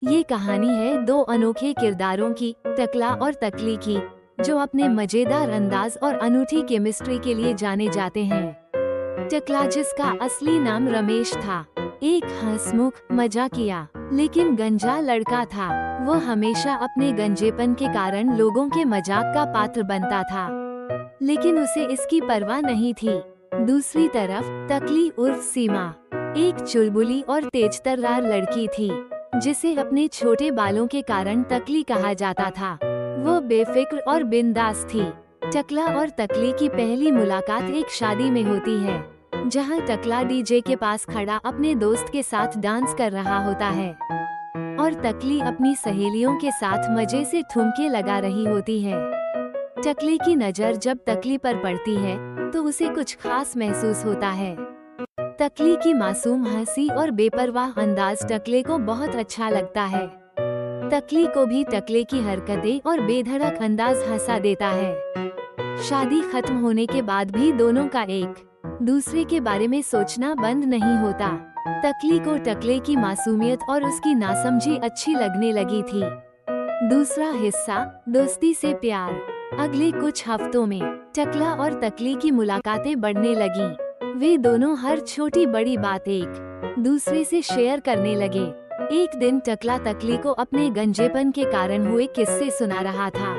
ये कहानी है दो अनोखे किरदारों की, टकला और तकली की, जो अपने मजेदार अंदाज और अनूठी केमिस्ट्री के लिए जाने जाते हैं। टकला, जिसका असली नाम रमेश था, एक हंसमुख, मजाकिया लेकिन गंजा लड़का था। वो हमेशा अपने गंजेपन के कारण लोगों के मजाक का पात्र बनता था, लेकिन उसे इसकी परवाह नहीं थी। दूसरी तरफ तकली उर्फ सीमा एक चुलबुली और तेजतर्रार लड़की थी, जिसे अपने छोटे बालों के कारण तकली कहा जाता था। वो बेफिक्र और बिंदास थी। टकला और तकली की पहली मुलाकात एक शादी में होती है, जहां टकला डीजे के पास खड़ा अपने दोस्त के साथ डांस कर रहा होता है और तकली अपनी सहेलियों के साथ मजे से ठुमके लगा रही होती है। टकले की नज़र जब तकली पर पड़ती है तो उसे कुछ खास महसूस होता है। तकली की मासूम हंसी और बेपरवाह अंदाज टकले को बहुत अच्छा लगता है। तकली को भी टकले की हरकतें और बेधड़क अंदाज हंसा देता है। शादी खत्म होने के बाद भी दोनों का एक दूसरे के बारे में सोचना बंद नहीं होता। तकली को टकले की मासूमियत और उसकी नासमझी अच्छी लगने लगी थी। दूसरा हिस्सा, दोस्ती से प्यार। अगले कुछ हफ्तों में टकला और तकली की मुलाकातें बढ़ने लगीं। वे दोनों हर छोटी बड़ी बात एक दूसरे से शेयर करने लगे। एक दिन टकला तकली को अपने गंजेपन के कारण हुए किस्से सुना रहा था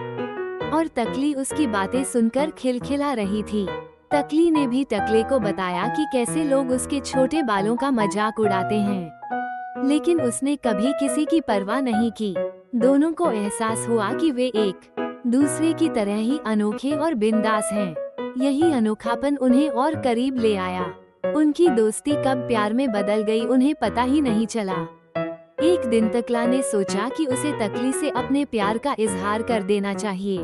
और तकली उसकी बातें सुनकर खिलखिला रही थी। तकली ने भी टकले को बताया कि कैसे लोग उसके छोटे बालों का मजाक उड़ाते हैं, लेकिन उसने कभी किसी की परवाह नहीं की। दोनों को एहसास हुआ कि वे एक दूसरे की तरह ही अनोखे और बिंदास हैं। यही अनोखापन उन्हें और करीब ले आया। उनकी दोस्ती कब प्यार में बदल गई उन्हें पता ही नहीं चला। एक दिन टकला ने सोचा कि उसे तकली से अपने प्यार का इजहार कर देना चाहिए।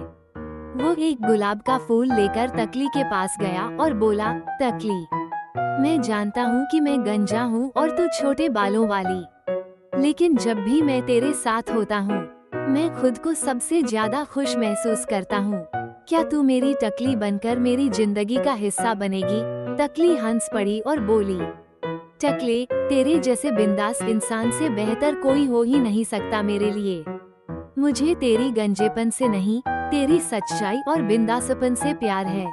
वो एक गुलाब का फूल लेकर तकली के पास गया और बोला, तकली, मैं जानता हूँ कि मैं गंजा हूँ और तू छोटे बालों वाली, लेकिन जब भी मैं तेरे साथ होता हूँ मैं खुद को सबसे ज्यादा खुश महसूस करता हूँ। क्या तू मेरी टकली बनकर मेरी जिंदगी का हिस्सा बनेगी? टकली हंस पड़ी और बोली, टकले, तेरे जैसे बिंदास इंसान से बेहतर कोई हो ही नहीं सकता मेरे लिए। मुझे तेरी गंजेपन से नहीं, तेरी सच्चाई और बिंदासपन से प्यार है।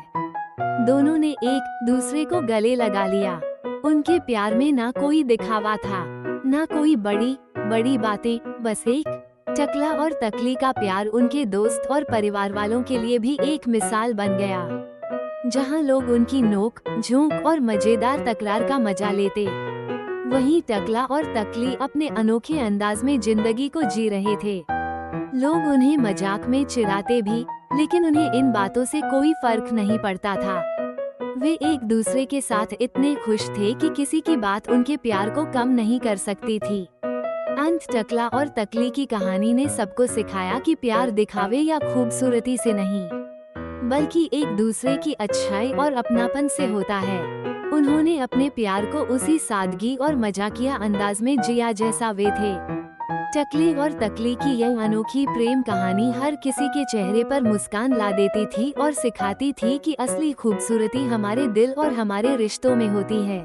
दोनों ने एक दूसरे को गले लगा लिया। उनके प्यार में ना कोई दिखावा था, ना कोई बड़ी बड़ी बातें, बस एक टकला और तकली का प्यार उनके दोस्त और परिवार वालों के लिए भी एक मिसाल बन गया, जहां लोग उनकी नोक झोंक और मजेदार तकरार का मजा लेते, वहीं टकला और तकली अपने अनोखे अंदाज में जिंदगी को जी रहे थे। लोग उन्हें मजाक में चिढ़ाते भी, लेकिन उन्हें इन बातों से कोई फर्क नहीं पड़ता था। वे एक दूसरे के साथ इतने खुश थे कि किसी की बात उनके प्यार को कम नहीं कर सकती थी। अंत टकला और तकली की कहानी ने सबको सिखाया कि प्यार दिखावे या खूबसूरती से नहीं, बल्कि एक दूसरे की अच्छाई और अपनापन से होता है। उन्होंने अपने प्यार को उसी सादगी और मजाकिया अंदाज में जिया जैसा वे थे। टकले और तकली की यह अनोखी प्रेम कहानी हर किसी के चेहरे पर मुस्कान ला देती थी और सिखाती थी कि असली खूबसूरती हमारे दिल और हमारे रिश्तों में होती है।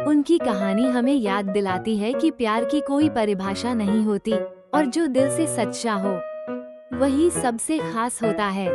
उनकी कहानी हमें याद दिलाती है कि प्यार की कोई परिभाषा नहीं होती और जो दिल से सच्चा हो वही सबसे खास होता है।